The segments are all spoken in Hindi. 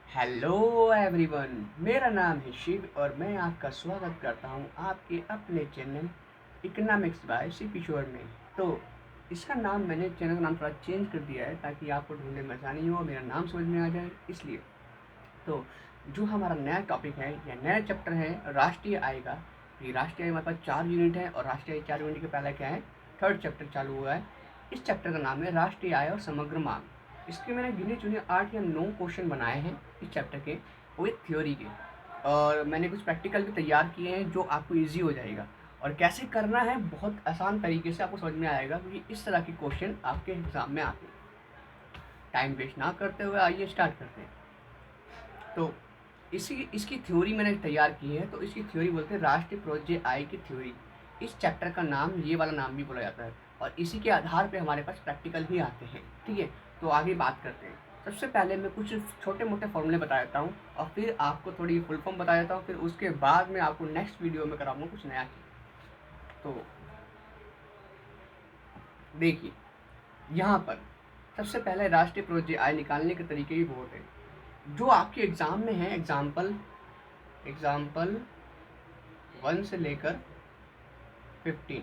हेलो एवरीवन, मेरा नाम है शिव और मैं आपका स्वागत करता हूं आपके अपने चैनल इकोनॉमिक्स बाय सी किशोर में। तो इसका नाम मैंने चैनल का नाम थोड़ा चेंज कर दिया है ताकि आपको ढूंढने में आसानी हो, मेरा नाम समझ में आ जाए इसलिए। तो जो हमारा नया टॉपिक है या नया चैप्टर है राष्ट्रीय आय का। ये राष्ट्रीय आय हमारे पास 4 यूनिट है और राष्ट्रीय आय 4 यूनिट के पहले क्या है, थर्ड चैप्टर चालू हुआ है। इस चैप्टर का नाम है राष्ट्रीय आय और समग्र मांग। इसके मैंने गिने चुने 8 या 9 क्वेश्चन बनाए हैं इस चैप्टर के, वो एक थ्योरी के। और मैंने कुछ प्रैक्टिकल भी तैयार किए हैं जो आपको ईजी हो जाएगा। और कैसे करना है बहुत आसान तरीके से आपको समझ में आएगा, क्योंकि इस तरह के क्वेश्चन आपके एग्जाम में आते हैं। टाइम वेस्ट ना करते हुए आइए स्टार्ट करते हैं। तो इसकी थ्योरी मैंने तैयार की है। तो इसकी थ्योरी बोलते हैं राष्ट्रीय प्रोजे आय की थ्योरी। इस चैप्टर का नाम ये वाला नाम भी बोला जाता है और इसी के आधार पे हमारे पास प्रैक्टिकल भी आते हैं। ठीक है, तो आगे बात करते हैं। सबसे पहले मैं कुछ छोटे मोटे फॉर्मूले बता देता हूँ और फिर आपको थोड़ी फुल फॉर्म बता देता हूँ। फिर उसके बाद में आपको नेक्स्ट वीडियो में कराऊंगा कुछ नया चीज़। तो देखिए, यहाँ पर सबसे पहले राष्ट्रीय प्रोजे आय निकालने के तरीके ही बहुत है जो आपके एग्जाम में है। एग्जाम्पल 1 से लेकर 15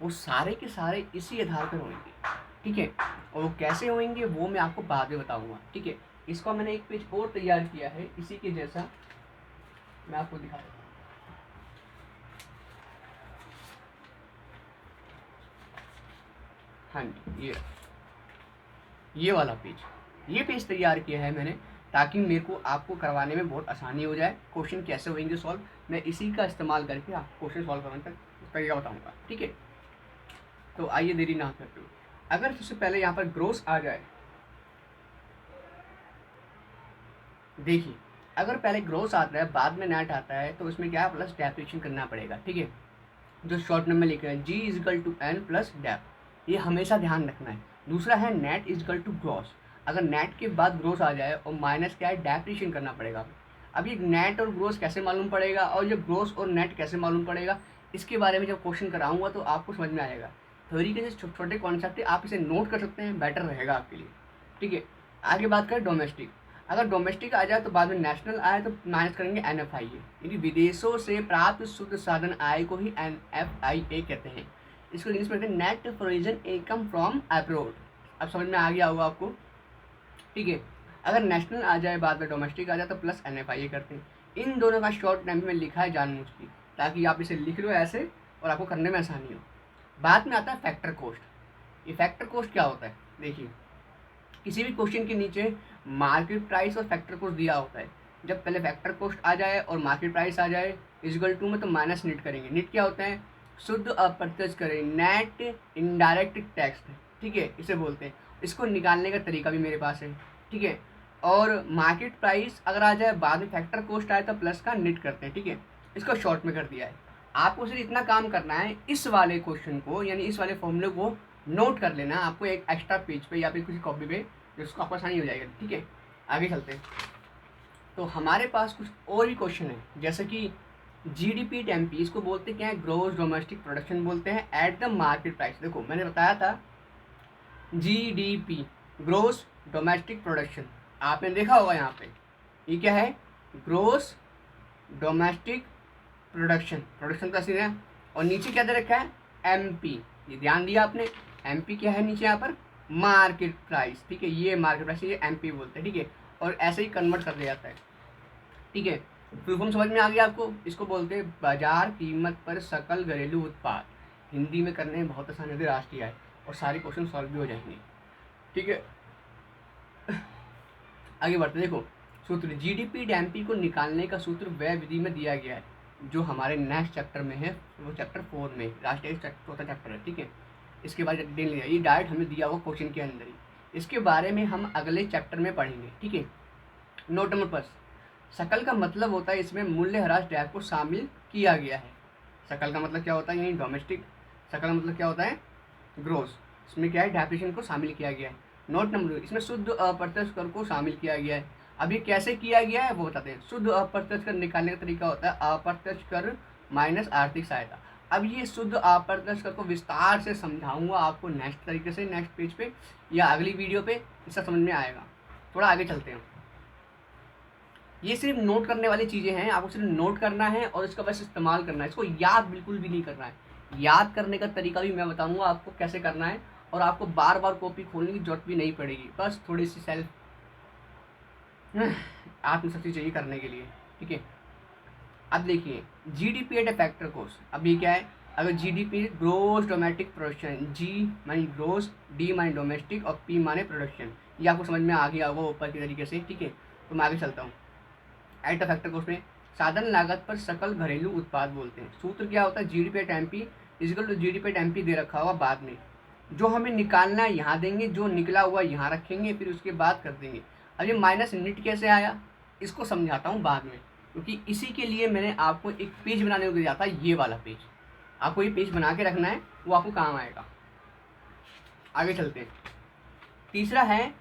वो सारे के सारे इसी आधार पर होंगे। ठीक है, और वो कैसे होंगे वो मैं आपको बाद में बताऊंगा। ठीक है, इसका मैंने एक पेज और तैयार किया है इसी के जैसा, मैं आपको दिखा देता हूँ। हाँ जी, ये वाला पेज तैयार किया है मैंने ताकि मेरे को आपको करवाने में बहुत आसानी हो जाए। क्वेश्चन कैसे होंगे सॉल्व, मैं इसी का इस्तेमाल करके आपको क्वेश्चन सॉल्व करने तक तरीका बताऊंगा। ठीक है, तो आइए देरी ना करते हुए, अगर सबसे पहले यहाँ पर ग्रोस आ जाए, देखिए अगर पहले ग्रोस आता है बाद में नेट आता है तो इसमें क्या है, प्लस डेप्रिएशन करना पड़ेगा। ठीक है, जो शॉर्ट नंबर लिखे हैं जी equal to N plus dep, ये हमेशा ध्यान रखना है। दूसरा है नेट इजकल टू ग्रॉस, अगर नेट के बाद ग्रोस आ जाए और माइनस क्या है, डेप्रिएशन करना पड़ेगा। अब ये नेट और ग्रोस कैसे मालूम पड़ेगा और ये ग्रोस और नेट कैसे मालूम पड़ेगा, इसके बारे में जब क्वेश्चन कराऊंगा तो आपको समझ में आएगा। थ्योरी के जो छोटे कॉन्सेप्ट है आप इसे नोट कर सकते हैं, बेटर रहेगा आपके लिए। ठीक है, आगे बात करें डोमेस्टिक। अगर डोमेस्टिक आ जाए तो बाद में नेशनल आए तो माइनस करेंगे एन एफ आई ए, यानी विदेशों से प्राप्त शुद्ध साधन आय को ही एन एफ आई ए कहते हैं। इसको इंग्लिश में कहते हैं net foreign income from abroad. अब समझ में आ गया होगा आपको। ठीक है, अगर नेशनल आ जाए बाद में डोमेस्टिक आ जाए तो प्लस एन एफ आई ए करते हैं। इन दोनों का शॉर्ट टाइम में लिखा है जानबूझ के, ताकि आप इसे लिख लो ऐसे और आपको करने में आसानी हो। बाद में आता है फैक्टर कोस्ट। ये फैक्टर कोस्ट क्या होता है, देखिए किसी भी क्वेश्चन के नीचे मार्केट प्राइस और फैक्टर कोस्ट दिया होता है। जब पहले फैक्टर कोस्ट आ जाए और मार्केट प्राइस आ जाए इजगल टू में, तो माइनस निट करेंगे। निट क्या होता है, शुद्ध अप्रत्यक्ष करें, नेट इनडायरेक्ट टैक्स। ठीक है, इसे बोलते हैं। इसको निकालने का तरीका भी मेरे पास है। ठीक है, और मार्केट प्राइस अगर आ जाए बाद में फैक्टर कोस्ट आए तो प्लस का निट करते हैं। ठीक है, इसको शॉर्ट में कर दिया है। आपको सिर्फ इतना काम करना है, इस वाले क्वेश्चन को यानी इस वाले फॉर्मूले को नोट कर लेना आपको एक एक्स्ट्रा पेज पे या फिर किसी कॉपी पे, जिसको आपको आसानी हो जाएगा। ठीक है, आगे चलते हैं। तो हमारे पास कुछ और भी क्वेश्चन है, जैसे कि जीडीपी टेम्पी, इसको बोलते क्या है, ग्रोस डोमेस्टिक प्रोडक्शन बोलते हैं एट द मार्केट प्राइस। देखो मैंने बताया था जीडीपी, ग्रोस डोमेस्टिक प्रोडक्शन, आपने देखा होगा यहाँ पे ये क्या है, ग्रोस डोमेस्टिक प्रोडक्शन। प्रोडक्शन का सीन है और नीचे क्या दे रखा है, एमपी। ये ध्यान दिया आपने, एमपी क्या है नीचे यहाँ पर, मार्केट प्राइस। ठीक है, ये मार्केट प्राइस, ये एमपी बोलते हैं। ठीक है, और ऐसे ही कन्वर्ट कर दिया जाता है। ठीक है, फुल फॉर्म समझ में आ गया आपको। इसको बोलते हैं बाजार कीमत पर सकल घरेलू उत्पाद। हिंदी में करने में बहुत आसान है, राष्ट्रीय आय, और सारे क्वेश्चन सॉल्व भी हो जाएंगे। ठीक है, आगे बढ़ते। देखो सूत्र, जीडीपी डैम्पी को निकालने का सूत्र व्यय विधि में दिया गया है, जो हमारे नेक्स्ट चैप्टर में है, वो चैप्टर 4 में, राष्ट्रीय चौथा चैप्टर है। ठीक है, इसके बाद डेल लिया, ये डायरेक्ट हमें दिया हुआ क्वेश्चन के अंदर ही। इसके बारे में हम अगले चैप्टर में पढ़ेंगे। ठीक है, नोट नंबर 5, सकल का मतलब होता है इसमें मूल्यह्रास डैप को शामिल किया गया है। सकल का मतलब क्या होता है, यानी डोमेस्टिक। सकल का मतलब क्या होता है, ग्रोस। इसमें क्या है, डेप्रिसिएशन को शामिल किया गया है। नोट नंबर 2, इसमें शुद्ध अप्रत्यक्ष कर को शामिल किया गया है। अब ये कैसे किया गया है वो बताते हैं। शुद्ध अप्रत्यक्ष कर निकालने का तरीका होता है अप्रत्यक्ष कर माइनस आर्थिक सहायता। अब ये शुद्ध अप्रत्यक्ष कर को विस्तार से समझाऊंगा आपको नेक्स्ट तरीके से, नेक्स्ट पेज पे या अगली वीडियो पे, इसका समझ में आएगा। थोड़ा आगे चलते हैं। ये सिर्फ नोट करने वाली चीज़ें हैं, आपको सिर्फ नोट करना है और इसका बस इस्तेमाल करना है, इसको याद बिल्कुल भी नहीं करना है। याद करने का तरीका भी मैं बताऊंगा आपको कैसे करना है, और आपको बार बार कॉपी खोलने की जरूरत भी नहीं पड़ेगी, बस थोड़ी सी सेल्फ आत्मशक्ति चाहिए करने के लिए, ठीक है। अब देखिए GDP at A factor cost, अब ये क्या है, अगर जीडीपी ग्रोस डोमेस्टिक प्रोडक्शन, जी मानी ग्रोस, डी मानी डोमेस्टिक और पी माने प्रोडक्शन, ये आपको समझ में आ गया होगा ऊपर की तरीके से, ठीक है। तो मैं आगे चलता हूँ। एट अ फैक्टर कॉस्ट में साधन लागत पर सकल घरेलू उत्पाद बोलते हैं। सूत्र क्या होता है, GDP at MP equal to GDP at MP दे रखा होगा बाद में, जो हमें निकालना है यहाँ देंगे, जो निकला हुआ यहाँ रखेंगे, फिर उसके बाद कर देंगे। अब ये माइनस यूनिट कैसे आया, इसको समझाता हूँ बाद में, क्योंकि इसी के लिए मैंने आपको एक पेज बनाने को दिया था, ये वाला पेज आपको ये पेज बना के रखना है, वो आपको काम आएगा। आगे चलते हैं। तीसरा है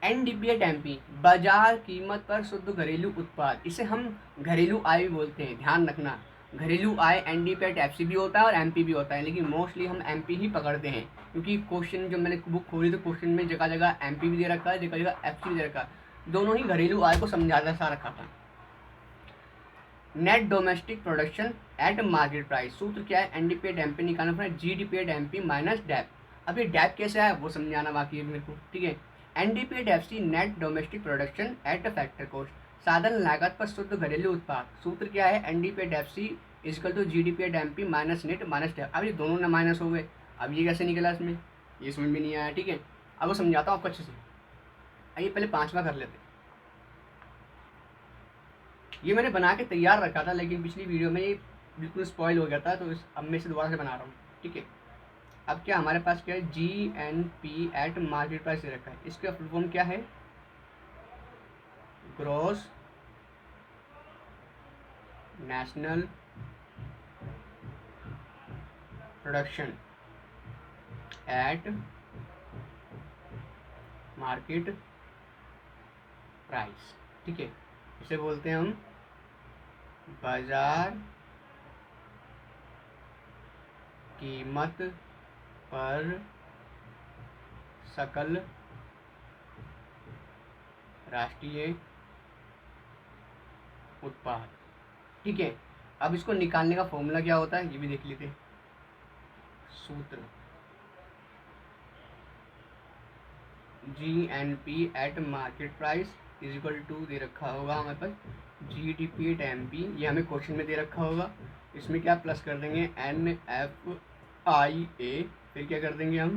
एनडीपीएट एमपी, बाजार कीमत पर शुद्ध घरेलू उत्पाद, इसे हम घरेलू आय भी बोलते हैं, ध्यान रखना। घरेलू आय एनडीपीएट एफसी भी होता है और एमपी भी होता है, लेकिन मोस्टली हम एमपी ही पकड़ते हैं, क्योंकि क्वेश्चन जब मैंने बुक खोली तो क्वेश्चन में जगह जगह एमपी भी दे रखा है, जगह जगह एफसी भी दे रखा है, दोनों ही घरेलू आय को समझाता सा रखा था। Net domestic production at market price, सूत्र क्या है, एनडीपीएट एमपी निकालना पड़ेगा, जीडीपीएट एमपी माइनस डैप। अब ये डैप कैसे आया वो समझाना बाकी है मेरे को, ठीक है। NDP at FC net domestic production at a factor cost, साधन लागत पर शुद्ध घरेलू उत्पाद, सूत्र क्या है, NDP at FC equal to GDP at MP minus net minus dep. अब ये दोनों ना माइनस हो गए, अब ये कैसे निकला इसमें, ये समझ में नहीं आया, ठीक है। अब वो समझाता हूँ आपको अच्छे से। आइए पहले पाँचवा कर लेते हैं। ये मैंने बना के तैयार रखा था, लेकिन पिछली वीडियो में ये बिल्कुल स्पॉइल हो गया था, तो अब मैं इसे दोबारा से बना रहा हूँ, ठीक है। अब क्या हमारे पास क्या है, G N P at market price दे रखा है, इसका फुल फॉर्म क्या है, gross national production at market price, ठीक है। इसे बोलते हैं हम बाजार कीमत पर सकल राष्ट्रीय उत्पाद, ठीक है। अब इसको निकालने का फॉर्मूला क्या होता है ये भी देख लेते हैं। सूत्र G N P at market price is equal to दे रखा होगा हमारे पास G D P at M P, ये हमें क्वेश्चन में दे रखा होगा, इसमें क्या प्लस कर देंगे एन एफ आई ए, फिर क्या कर देंगे हम,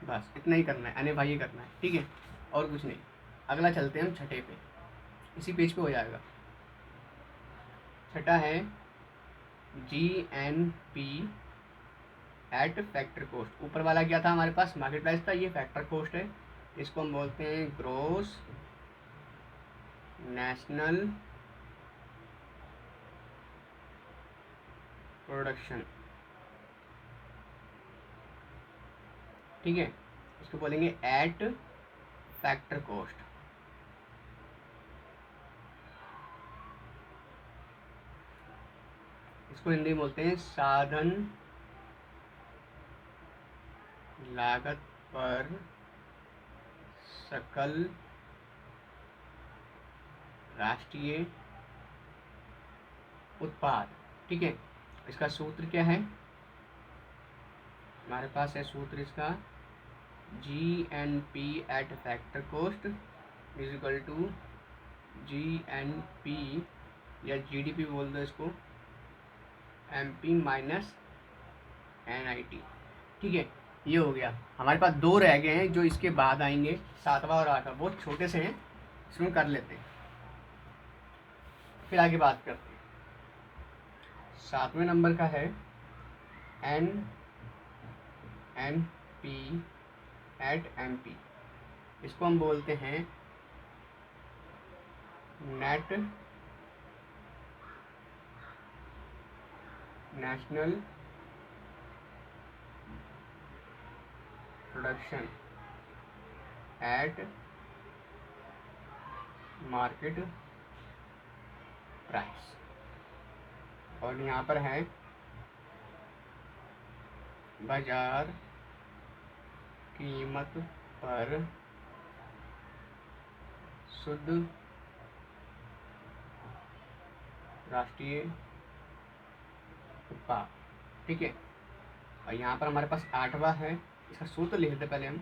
बस इतना ही करना है, एन एफ आई ए करना है, ठीक है, और कुछ नहीं। अगला चलते हैं हम छठे पे, इसी पेज पे हो जाएगा। छठा है G N P at factor cost, ऊपर वाला क्या था हमारे पास, मार्केट प्राइस था, ये फैक्टर कॉस्ट है, इसको हम बोलते हैं ग्रोस नेशनल प्रोडक्शन, ठीक है। इसको बोलेंगे एट फैक्टर कॉस्ट। इसको हिंदी में बोलते हैं साधन लागत पर सकल राष्ट्रीय उत्पाद, ठीक है। इसका सूत्र क्या है, हमारे पास है सूत्र इसका, G N P at factor cost is equal to G N P या जी डी पी बोल दो इसको, M P minus N I T, ठीक है। ये हो गया, हमारे पास दो रह गए हैं जो इसके बाद आएंगे, सातवां और आठवां, बहुत छोटे से हैं, इसमें कर लेते हैं, फिर आगे बात करते हैं। सातवें नंबर का है N N P at M P, इसको हम बोलते हैं net national production at market price, और यहाँ पर है बाजार कीमत पर शुद्ध राष्ट्रीय उत्पाद, ठीक है। और यहाँ पर हमारे पास 8वां है, इसका सूत्र लिख देते पहले हम,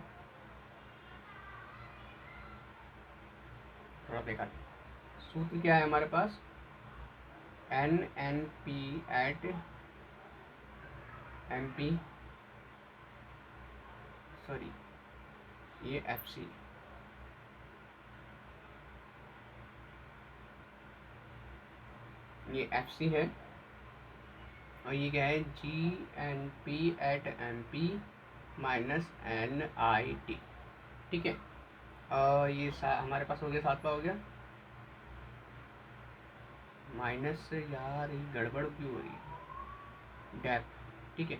थोड़ा बेकार। सूत्र क्या है हमारे पास, NNP at MP, सॉरी ये FC, ये FC है, और ये क्या है, GNP at MP minus NIT, ठीक है। और ये हमारे पास हो गया, 7वां हो गया, माइनस, यार ये गड़बड़ क्यों हो रही है, डैप, ठीक है।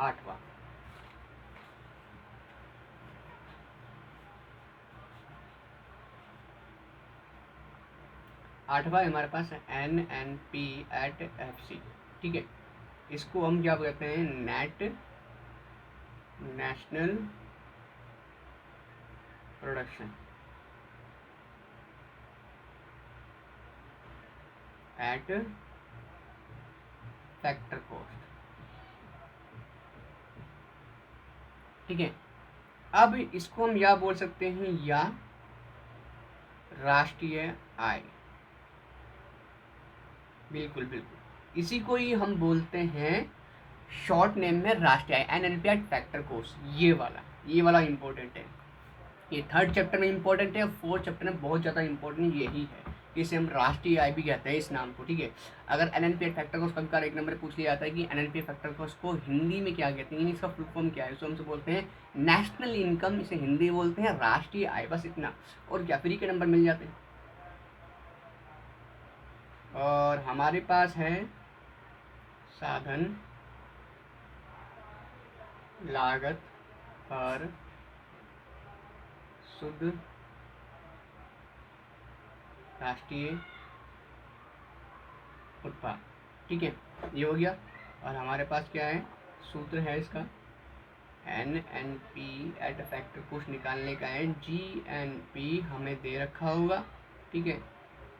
8वां, हमारे पास NNP at FC, ठीक है। इसको हम क्या कहते हैं, net national production eight factor cost, ठीक है। अब इसको हम या बोल सकते हैं या राष्ट्रीय आय, बिल्कुल बिल्कुल, इसी को ही हम बोलते हैं शॉर्ट नेम में राष्ट्रीय आय, NNP at फैक्टर कॉस्ट, ये वाला इंपॉर्टेंट है। ये 3rd चैप्टर में इंपॉर्टेंट है, 4th चैप्टर में बहुत ज़्यादा इंपॉर्टेंट यही है, इसे हम राष्ट्रीय आय भी कहते हैं इस नाम को, ठीक है। अगर NNP at फैक्टर कॉस्ट कभी 1 नंबर पूछ लिया जाता है कि NNP at फैक्टर कॉस्ट को हिंदी में क्या कहते हैं, इसका फुल फॉर्म क्या है, इसको हमसे बोलते हैं नेशनल इनकम, इसे हिंदी बोलते हैं राष्ट्रीय आय, बस इतना, और क्या फ्री के नंबर मिल जाते हैं। और हमारे पास है साधन लागत पर शुद्ध राष्ट्रीय उत्पाद, ठीक है, ये हो गया। और हमारे पास क्या है, सूत्र है इसका, NNP at फैक्टर कॉस्ट निकालने का है, GNP हमें दे रखा होगा, ठीक है।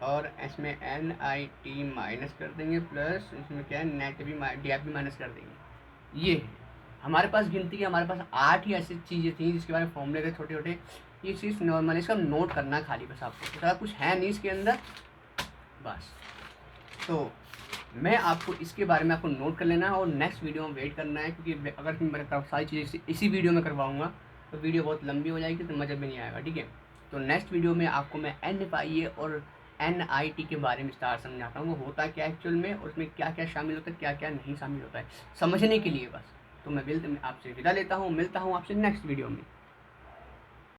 और इसमें NIT माइनस कर देंगे, प्लस इसमें क्या है, नेट भी डैप भी माइनस कर देंगे। ये है हमारे पास गिनती की, हमारे पास 8 ही ऐसी चीज़ें थी जिसके बारे में फॉर्मूले थे छोटे छोटे, ये चीज़ नॉर्मल, इसका नोट करना खाली बस आपको, ज़्यादा कुछ है नहीं इसके अंदर बस। तो मैं आपको इसके बारे में आपको नोट कर लेना है और नेक्स्ट वीडियो में वेट करना है, क्योंकि अगर मैं सारी चीज़ें इसी वीडियो में करवाऊँगा तो वीडियो बहुत लंबी हो जाएगी, तो मज़ा भी नहीं आएगा, ठीक है। तो नेक्स्ट वीडियो में आपको मैं NFIA और NIT के बारे में विस्तार समझाता हूँ, वो होता क्या एक्चुअल में, और उसमें क्या क्या शामिल होता है, क्या क्या नहीं शामिल होता है, समझने के लिए बस। तो मैं आपसे विदा लेता हूँ, मिलता हूँ आपसे नेक्स्ट वीडियो में।